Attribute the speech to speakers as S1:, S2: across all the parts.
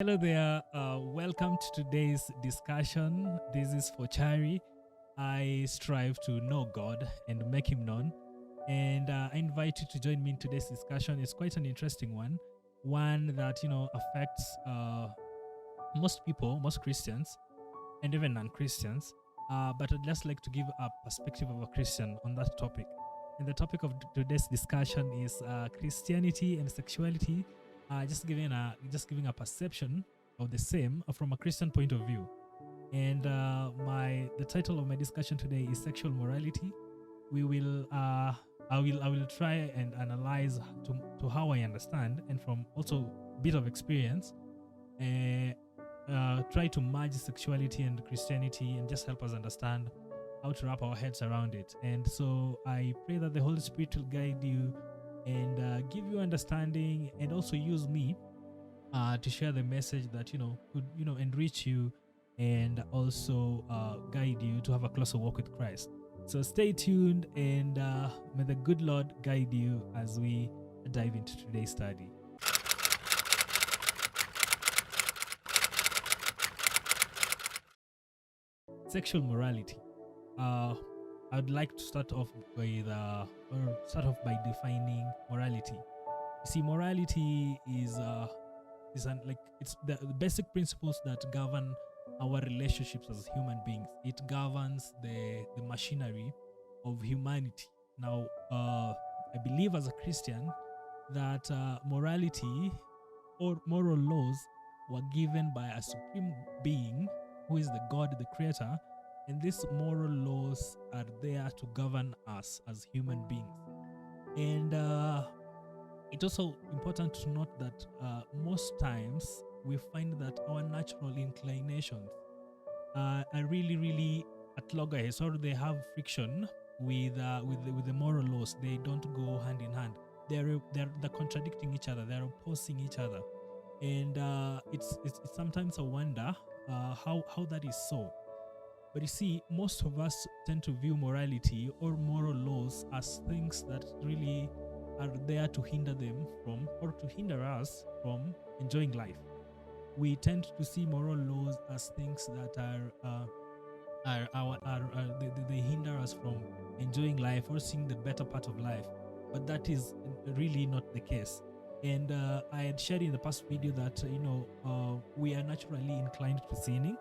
S1: Hello there. Welcome to today's discussion. This is for Chari. I strive to know God and make Him known. And I invite you to join me in today's discussion. It's quite an interesting one that affects most people, most Christians, and even non-Christians. But I'd just like to give a perspective of a Christian on that topic. And the topic of today's discussion is Christianity and sexuality. Just giving a perception of the same from a Christian point of view. And the title of my discussion today is sexual morality. We will I will try and analyze to how I understand, and from also a bit of experience, try to merge sexuality and Christianity and just help us understand how to wrap our heads around it. And so I pray that the Holy Spirit will guide you and give you understanding, and also use me to share the message that could enrich you, and also guide you to have a closer walk with Christ. So stay tuned, and may the good Lord guide you as we dive into today's study. Sexual morality. I'd like to start off by defining morality. You see, morality is it's the basic principles that govern our relationships as human beings. It governs the machinery of humanity. Now, I believe as a Christian that morality or moral laws were given by a supreme being who is the God, the Creator, and these moral laws are there to govern us as human beings. And it's also important to note that most times we find that our natural inclinations are really, really at loggerheads, or they have friction with the moral laws. They don't go hand in hand. They're contradicting each other. They're opposing each other, and it's sometimes a wonder how that is so. But you see, most of us tend to view morality or moral laws as things that really are there to hinder them from, or to hinder us from enjoying life. We tend to see moral laws as things that they hinder us from enjoying life or seeing the better part of life. But that is really not the case. And I had shared in the past video that we are naturally inclined to sinning,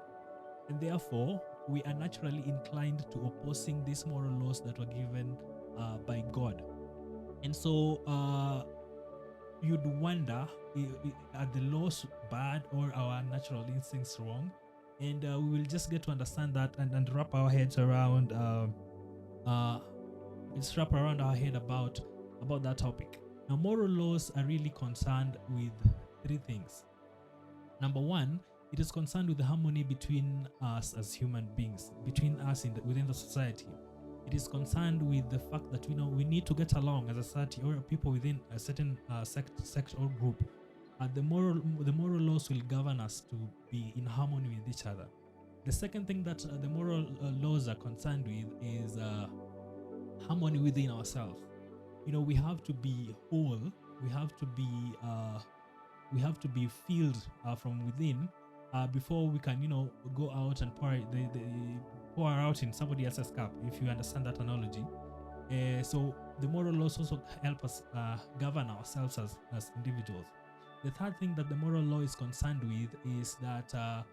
S1: and therefore we are naturally inclined to opposing these moral laws that were given by God. And so you'd wonder, are the laws bad or our natural instincts wrong? And we will just get to understand that and wrap our heads around our head about that topic. Now, moral laws are really concerned with three things. Number one, it is concerned with the harmony between us as human beings, between us within the society. It is concerned with the fact that we need to get along as a society, or people within a certain sect or group. The moral laws will govern us to be in harmony with each other. The second thing that the moral laws are concerned with is harmony within ourselves. We have to be whole. We have to be filled from within before we can go out and pour out in somebody else's cup, if you understand that analogy. So the moral laws also help us govern ourselves as individuals. The third thing that the moral law is concerned with is that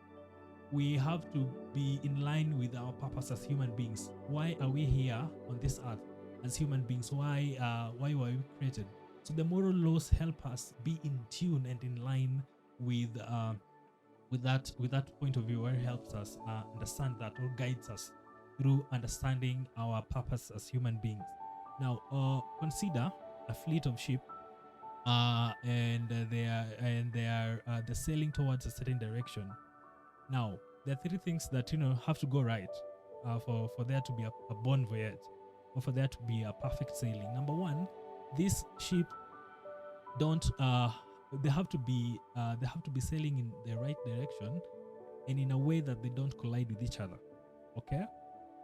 S1: we have to be in line with our purpose as human beings. Why are we here on this earth as human beings? Why were we created? So the moral laws help us be in tune and in line with that point of view, or helps us understand that, or guides us through understanding our purpose as human beings. Now, consider a fleet of ship, and they're sailing towards a certain direction. Now, there are three things that have to go right for there to be a bon voyage, or for there to be a perfect sailing. Number one, this ship they have to be sailing in the right direction, and in a way that they don't collide with each other. Okay.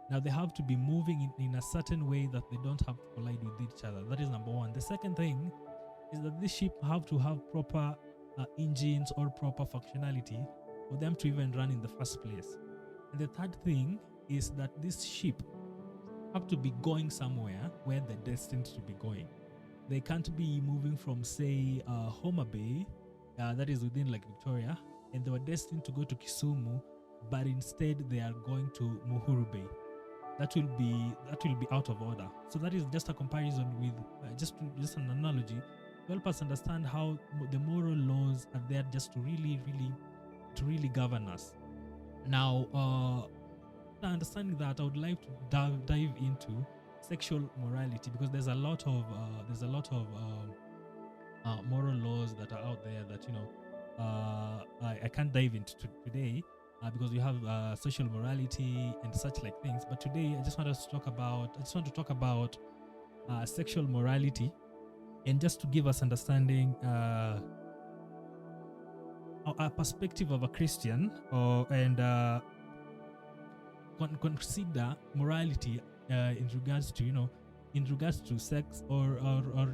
S1: Now they have to be moving in a certain way that they don't have to collide with each other. That is number one. The second thing is that this ship have to have proper engines or proper functionality for them to even run in the first place. And the third thing is that this ship have to be going somewhere where they're destined to be going. They can't be moving from, say, Homa Bay, that is within like Victoria, and they were destined to go to Kisumu, but instead they are going to Muhuru Bay. That will be out of order. So that is just a comparison with just an analogy to help us understand how the moral laws are there just to really govern us. Now, understanding that, I would like to dive into sexual morality, because there's a lot of moral laws that are out there that I can't dive into today, because we have social morality and such like things. But today I just want to talk about sexual morality, and just to give us understanding a perspective of a Christian, and consider morality in regards to sex or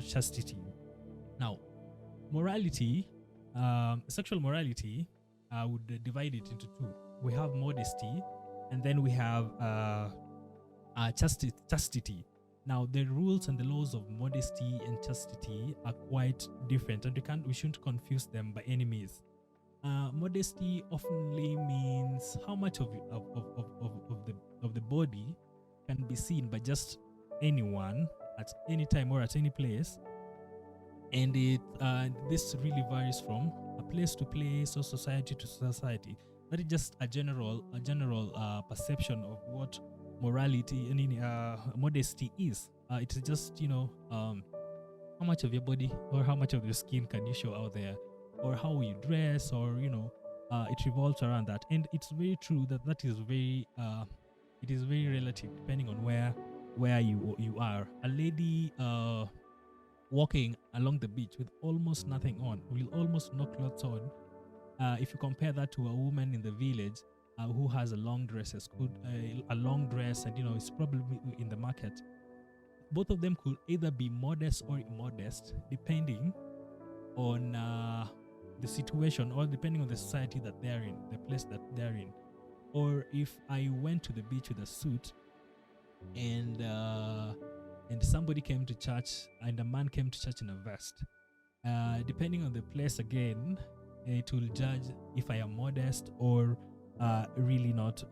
S1: chastity. Now, morality, sexual morality, I would divide it into two. We have modesty, and then we have chastity. Now, the rules and the laws of modesty and chastity are quite different, and we shouldn't confuse them by any means. Modesty oftenly means how much of the body can be seen by just anyone at any time or at any place, and this really varies from a place to place or society to society. That is just a general perception of what morality and modesty is. It is just how much of your body or how much of your skin can you show out there, or how you dress, or it revolves around that. And it's very true that is very it is very relative depending on where you are. A lady walking along the beach with almost nothing on, with almost no clothes on, if you compare that to a woman in the village who has a long dress and is probably in the market, both of them could either be modest or immodest depending on the situation, or depending on the society that they're in, the place that they're in. Or if I went to the beach with a suit, and somebody came to church, and a man came to church in a vest, depending on the place again, it will judge if I am modest or really not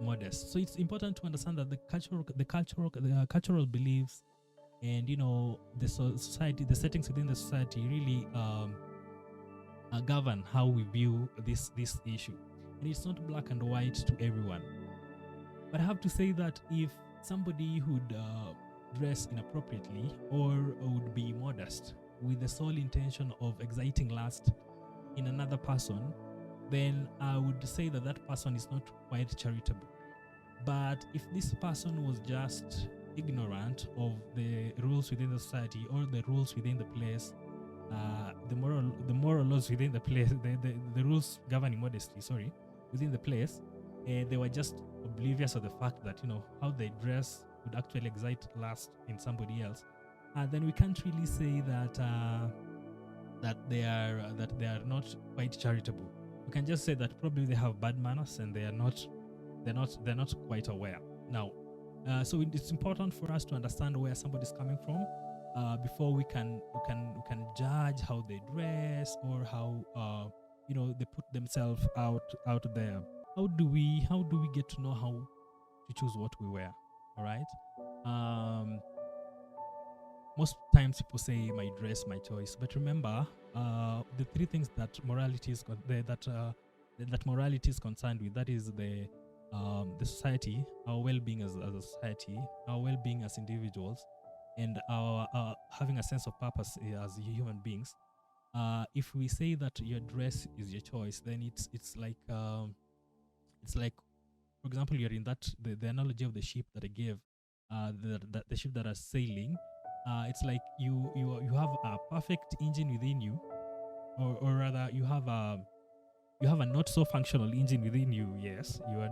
S1: modest. So it's important to understand that the cultural beliefs and the society, the settings within the society really govern how we view this issue, and it's not black and white to everyone. But I have to say that if somebody would dress inappropriately or would be modest with the sole intention of exciting lust in another person, then I would say that person is not quite charitable. But if this person was just ignorant of the rules within the society or the rules within the place, the moral laws within the place, the rules governing modesty, within the place, they were just oblivious of the fact that how they dress would actually excite lust in somebody else, then we can't really say that they are not quite charitable. We can just say that probably they have bad manners and they're not quite aware. Now, so it's important for us to understand where somebody's coming from before we can judge how they dress or how they put themselves out there. How do we get to know how to choose what we wear? All right. Most times people say my dress, my choice, but remember the three things that morality is that morality is concerned with. That is the society, our well-being as a society, our well-being as individuals, and our having a sense of purpose as human beings. If we say that your dress is your choice, then it's like for example, you're in the analogy of the ship that I gave, the ship that are sailing. It's like you have a perfect engine within you, or rather you have a not so functional engine within you. Yes, you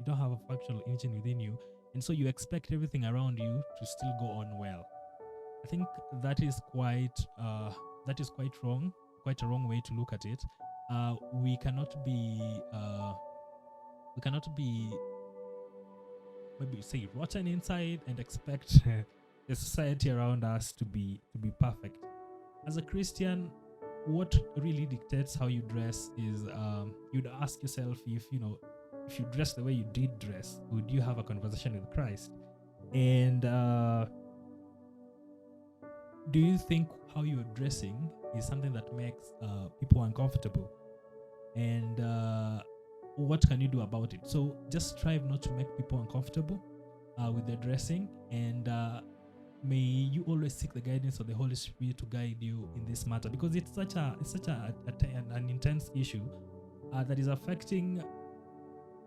S1: don't have a functional engine within you, and so you expect everything around you to still go on well. I think that is quite that is quite wrong, quite a wrong way to look at it. We cannot be maybe say rotten inside and expect the society around us to be perfect. As a Christian, what really dictates how you dress is you'd ask yourself, if if you dress the way you did dress, would you have a conversation with Christ? And do you think how you're dressing is something that makes people uncomfortable? And what can you do about it? So just strive not to make people uncomfortable with their dressing, and may you always seek the guidance of the Holy Spirit to guide you in this matter, because it's such an intense issue that is affecting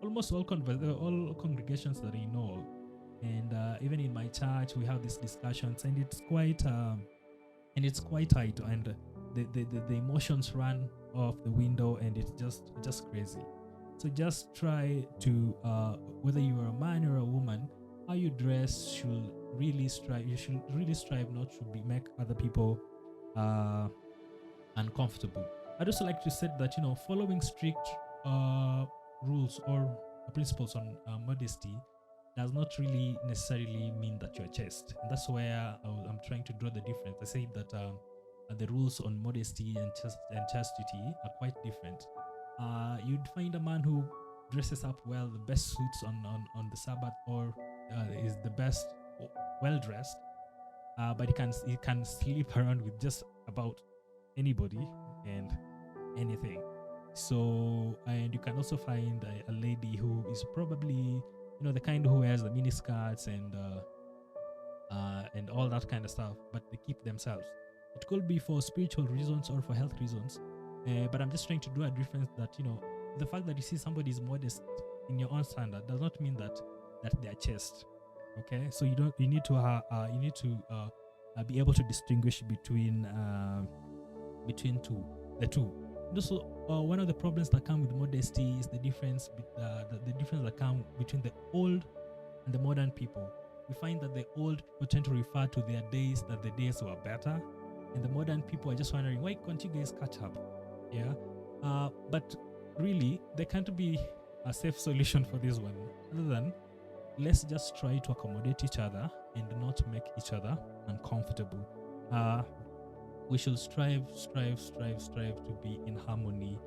S1: almost all congregations that I know. And even in my church, we have these discussions, and it's quite tight, and the emotions run off the window, and it's just crazy. So just try to, whether you are a man or a woman, how you dress should really strive. You should really strive not to make other people uncomfortable. I'd also like to say that following strict rules or principles on modesty does not really necessarily mean that you're chaste, and that's where I'm trying to draw the difference. I say that the rules on modesty and chastity are quite different. You'd find a man who dresses up well, the best suits on the Sabbath, or is the best well dressed, but he can sleep around with just about anybody and anything. So, and you can also find a lady who is probably the kind who wears the mini skirts and all that kind of stuff, but they keep themselves. It could be for spiritual reasons or for health reasons, but I'm just trying to do a difference that the fact that you see somebody is modest in your own standard does not mean that they are chaste. Okay, so you need to be able to distinguish between the two. Also, one of the problems that come with modesty is the difference that come between the old and the modern people. We find that the old people tend to refer to their days that the days were better, and the modern people are just wondering, why can't you guys catch up? Yeah, but really there can't be a safe solution for this one other than let's just try to accommodate each other and not make each other uncomfortable. We should strive to be in harmony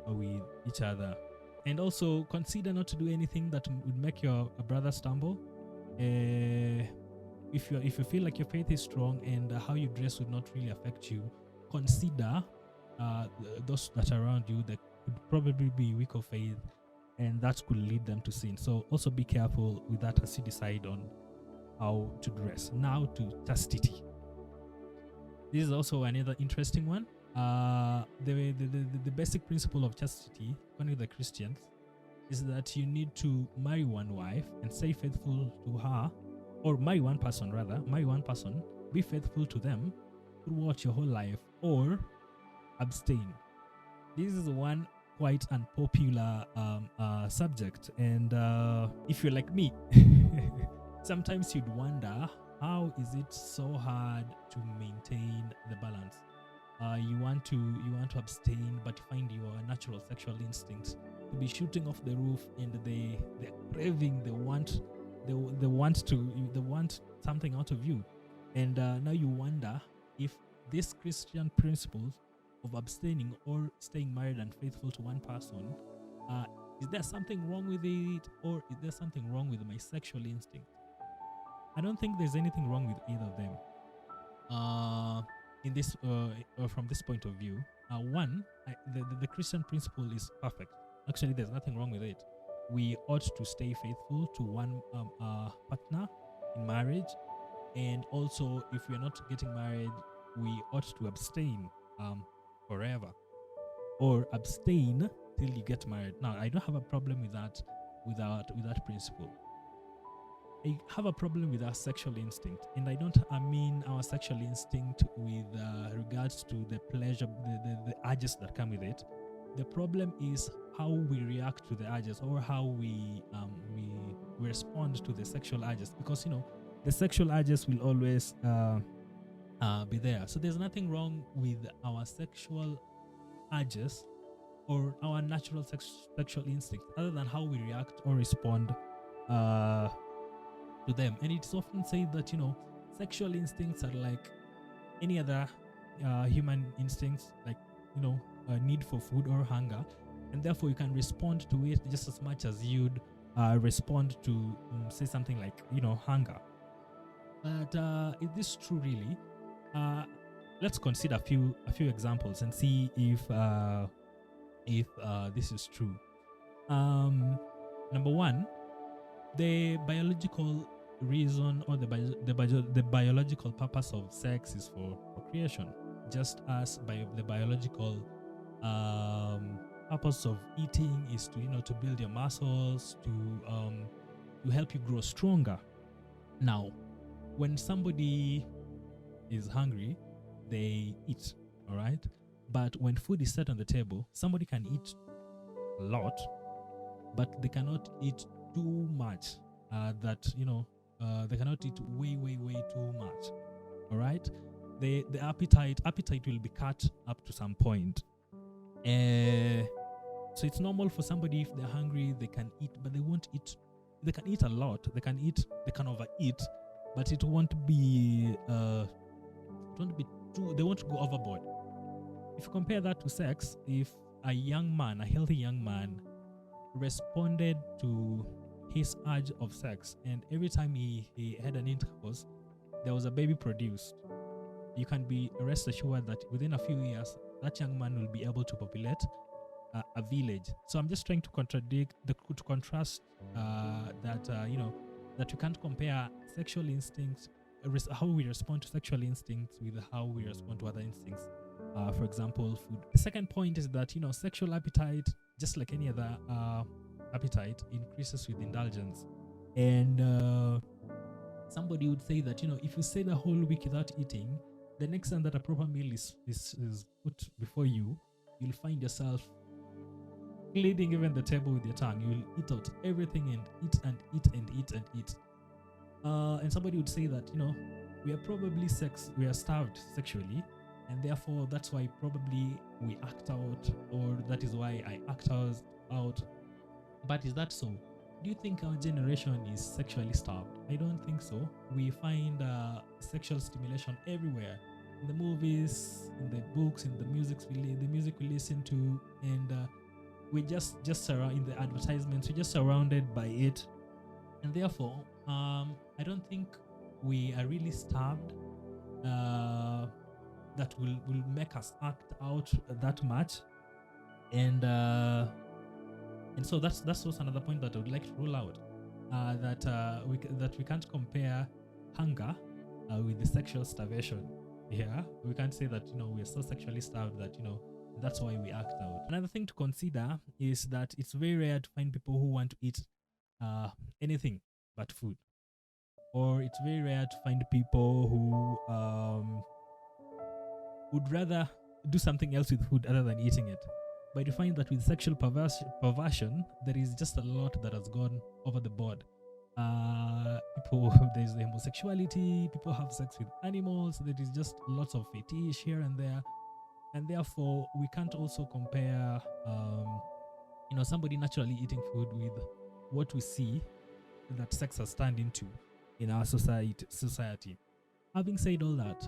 S1: with each other, and also consider not to do anything that would make your brother stumble. If you feel like your faith is strong and how you dress would not really affect you, consider those that are around you that could probably be weak of faith, and that could lead them to sin. So also be careful with that as you decide on how to dress. Now to chastity. This is also another interesting one. The basic principle of chastity, according to the Christians, is that you need to marry one wife and stay faithful to her, or marry one person, be faithful to them throughout your whole life, or abstain. This is one quite unpopular subject, and if you're like me, sometimes you'd wonder, how is it so hard to maintain the balance? You want to abstain, but you find your natural sexual instincts to be shooting off the roof, and the craving, they want something out of you, and now you wonder if these Christian principles of abstaining or staying married and faithful to one person, is there something wrong with it, or is there something wrong with my sexual instinct? I don't think there's anything wrong with either of them. In this, from this point of view, the Christian principle is perfect. Actually, there's nothing wrong with it. We ought to stay faithful to one partner in marriage, and also, if we are not getting married, we ought to abstain forever, or abstain till you get married. Now, I don't have a problem with that, with that principle. I have a problem with our sexual instinct, and I mean our sexual instinct with regards to the pleasure, the urges that come with it. The problem is how we react to the urges, or how we respond to the sexual urges, because the sexual urges will always be there. So there's nothing wrong with our sexual urges or our natural sexual instincts, other than how we react or respond uh, to them. And it's often said that sexual instincts are like any other human instincts, like a need for food or hunger, and therefore you can respond to it just as much as you'd respond to say something like hunger. But is this true really? Let's consider a few examples and see if this is true. Number one, the biological reason or the biological purpose of sex is for procreation, just as the biological purpose of eating is to build your muscles, to help you grow stronger. Now, when somebody is hungry, they eat, all right? But when food is set on the table, somebody can eat a lot, but they cannot eat too much. They cannot eat way too much. All right, the appetite will be cut up to some point. So it's normal for somebody, if they're hungry, they can eat, but they won't eat. They can eat a lot. They can overeat, but it won't be too. They won't go overboard. If you compare that to sex, if a healthy young man, responded to his urge of sex, and every time he had an intercourse, there was a baby produced, you can be rest assured that within a few years, that young man will be able to populate a village. So I'm just trying to contrast that you can't compare sexual instincts, how we respond to sexual instincts, with how we respond to other instincts. For example, food. The second point is that sexual appetite, just like any other appetite, increases with indulgence. And somebody would say that if you stay the whole week without eating, the next time that a proper meal is put before you, you'll find yourself cleaning even the table with your tongue. You'll eat out everything and eat and eat and eat and eat. And somebody would say that we are starved sexually, and therefore that's why probably we act out, or that is why I act out. But is that so? Do you think our generation is sexually starved? I don't think so. We find sexual stimulation everywhere, in the movies, in the books, in the music we listen to, and we just surround in the advertisements. We're just surrounded by it, and therefore, I don't think we are really starved. That will make us act out that much, and so that's also another point that I would like to rule out, that we can't compare hunger with the sexual starvation. Yeah, we can't say that we're so sexually starved that that's why we act out. Another thing to consider is that it's very rare to find people who want to eat anything but food, or it's very rare to find people who would rather do something else with food other than eating it. But you find that with sexual perversion, there is just a lot that has gone over the board. There's the homosexuality, people have sex with animals, there is just lots of fetish here and there. And therefore, we can't also compare somebody naturally eating food with what we see that sex has turned into in our society. Having said all that,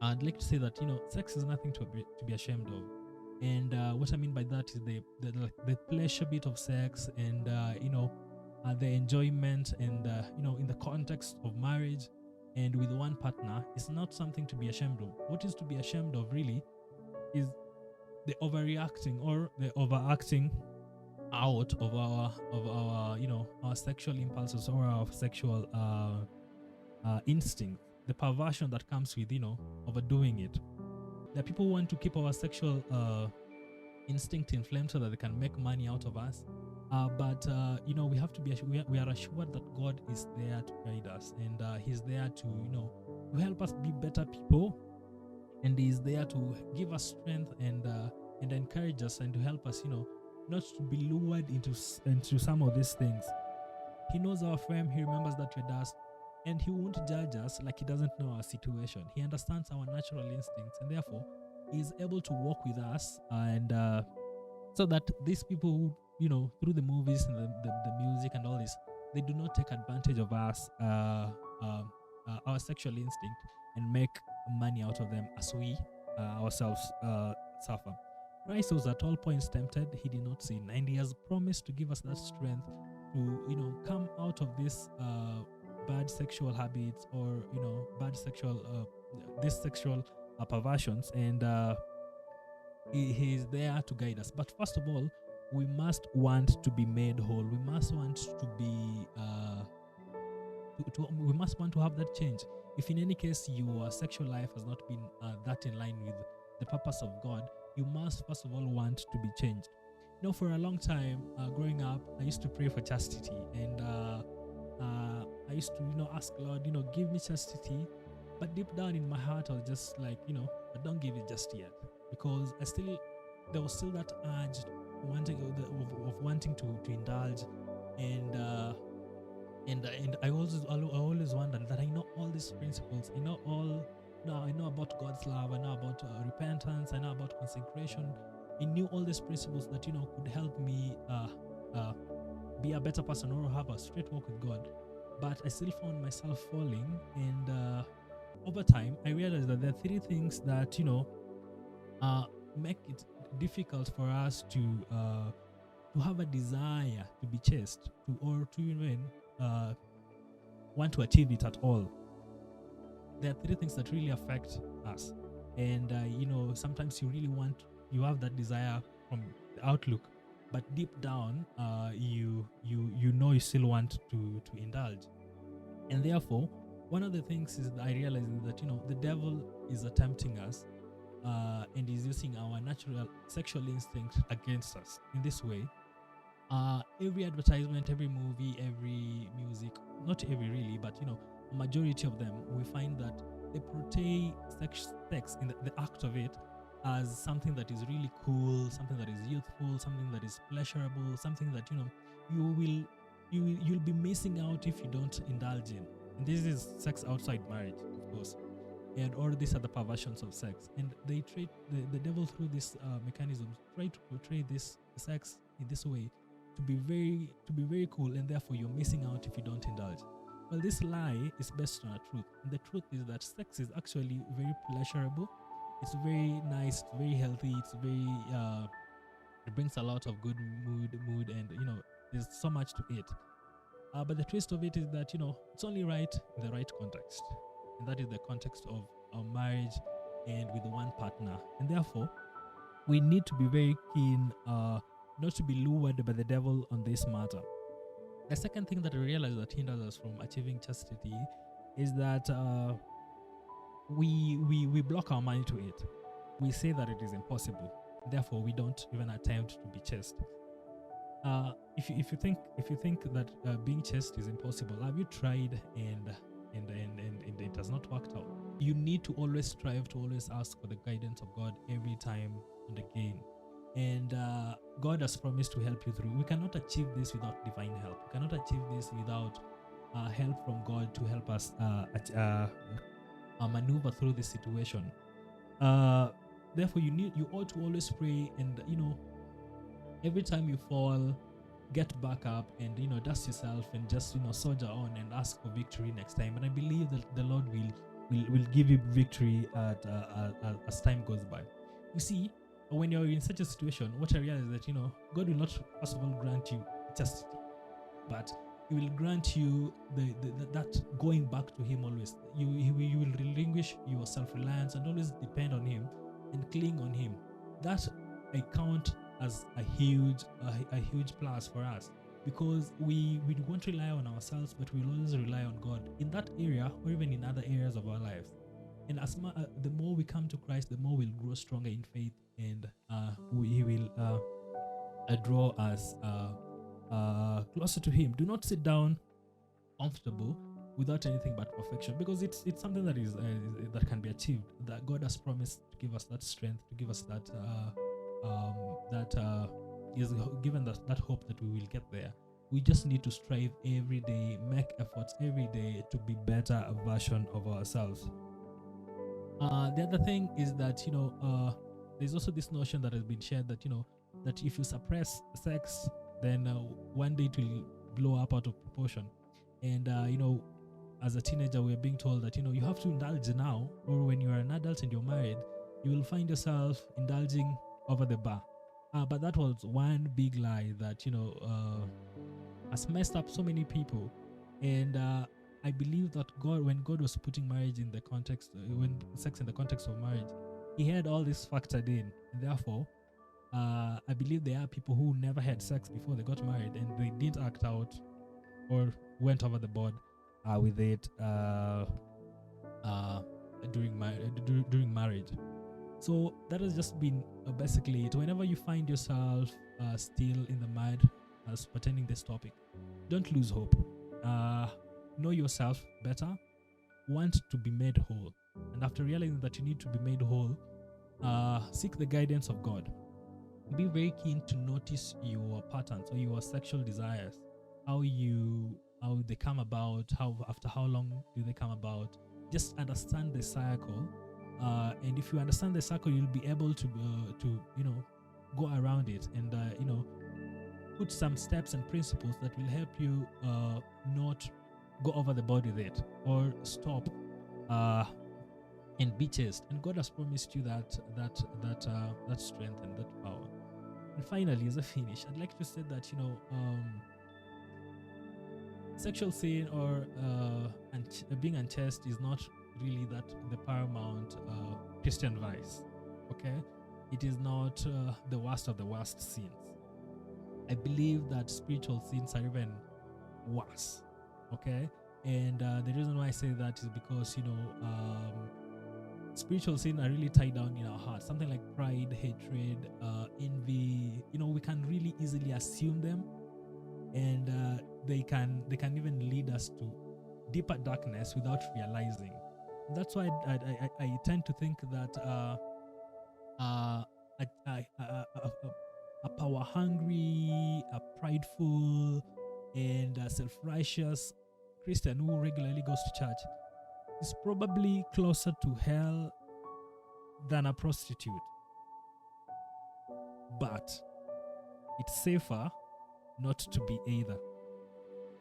S1: I'd like to say that sex is nothing to be ashamed of, and what I mean by that is the pleasure bit of sex, and the enjoyment, and in the context of marriage and with one partner, is not something to be ashamed of. What is to be ashamed of really is the overreacting or the overacting out of our sexual impulses or our sexual instinct. The perversion that comes with overdoing it. There are people who want to keep our sexual instinct inflamed so that they can make money out of us, but we have to we are assured that God is there to guide us, and He's there to help us be better people, and He's there to give us strength and encourage us, and to help us not to be lured into some of these things. He knows our frame. He remembers that we're dust. and he won't judge us like he doesn't know our situation. He understands our natural instincts, and therefore he is able to walk with us, and so that these people who, through the movies and the music and all this, they do not take advantage of us, our sexual instinct, and make money out of them as we ourselves suffer. Christ was at all points tempted, he did not sin, and he has promised to give us that strength to come out of this bad sexual habits, or bad sexual this sexual perversions, and he is there to guide us. But first of all, we must want to be made whole. We must want to be we must want to have that change. If in any case your sexual life has not been that in line with the purpose of God, you must first of all want to be changed. For a long time growing up, I used to pray for chastity, and I used to ask Lord, give me chastity. But deep down in my heart, I was just like, I don't give it just yet, because there was still that urge of wanting to indulge, and I always wondered that I know all these principles. I know about God's love. I know about repentance. I know about consecration. I knew all these principles that could help me be a better person, or have a straight walk with God. But I still found myself falling, and over time I realized that there are three things that make it difficult for us to have a desire to be chaste, or to even want to achieve it at all. There are three things that really affect us, and sometimes you have that desire from the outlook, but deep down you still want to indulge. And therefore, one of the things is that I realize is that the devil is attempting us, and is using our natural sexual instinct against us in this way. Every advertisement, every movie, every music, not every really, but a majority of them, we find that they portray sex in the act of it as something that is really cool, something that is youthful, something that is pleasurable, something that you'll be missing out if you don't indulge in. And this is sex outside marriage, of course, and or these are the perversions of sex. And they treat the devil through this mechanism, try to portray this sex in this way to be very cool, and therefore you're missing out if you don't indulge. Well, this lie is based on a truth, and the truth is that sex is actually very pleasurable. It's very nice, it's very healthy, it's very it brings a lot of good mood, and there's so much to it. But the twist of it is that it's only right in the right context, and that is the context of our marriage and with one partner. And therefore, we need to be very keen not to be lured by the devil on this matter. The second thing that I realize that hinders us from achieving chastity is that we block our mind to it. We say that it is impossible, therefore we don't even attempt to be chaste. If you think that being chaste is impossible, have you tried and it has not worked out? You need to always strive to always ask for the guidance of God every time and again. And God has promised to help you through. We cannot achieve this without divine help. We cannot achieve this without help from God to help us maneuver through this situation. Therefore, you ought to always pray, and every time you fall, get back up and dust yourself and just soldier on and ask for victory next time. And I believe that the Lord will give you victory as time goes by. You see, when you're in such a situation, what I realize is that God will not first of all grant you chastity, but He will grant you that going back to Him always. You will relinquish your self-reliance and always depend on Him and cling on Him. That I count as a huge plus for us, because we won't rely on ourselves, but we'll always rely on God in that area or even in other areas of our lives. And the more we come to Christ, the more we'll grow stronger in faith, and He will draw us closer to Him. Do not sit down comfortable without anything but perfection, because it's something that is that can be achieved. That God has promised to give us that strength, to give us that He has given us that hope that we will get there. We just need to strive every day, make efforts every day to be better version of ourselves. The other thing is that there's also this notion that has been shared that that if you suppress sex, then one day it will blow up out of proportion. And as a teenager, we're being told that you have to indulge now, or when you're an adult and you're married, you will find yourself indulging over the bar. But that was one big lie that has messed up so many people. And I believe that when God was putting marriage in the context, when sex in the context of marriage, He had all this factored in. And therefore, I believe there are people who never had sex before they got married and they didn't act out or went over the board with it during marriage. So that has just been basically it. Whenever you find yourself still in the mud as pertaining this topic, don't lose hope. Know yourself better. Want to be made whole. And after realizing that you need to be made whole, seek the guidance of God. Be very keen to notice your patterns or your sexual desires, how they come about, after how long do they come about. Just understand the cycle, and if you understand the cycle, you'll be able to go around it and put some steps and principles that will help you not go over the board with it or stop and be chaste. And God has promised you that strength and that power. And finally, as a finish, I'd like to say that sexual sin or being unchaste is not really the paramount Christian vice. Okay, it is not the worst of the worst sins. I believe that spiritual sins are even worse. Okay, and the reason why I say that is because spiritual sin are really tied down in our hearts. Something like pride, hatred, envy. We can really easily assume them, and they can even lead us to deeper darkness without realizing. That's why I tend to think that a power hungry, a prideful, and a self-righteous Christian who regularly goes to church is probably closer to hell than a prostitute. But it's safer not to be either.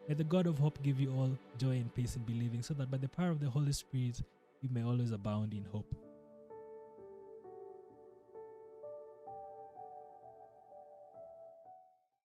S1: May the God of hope give you all joy and peace in believing, so that by the power of the Holy Spirit you may always abound in hope.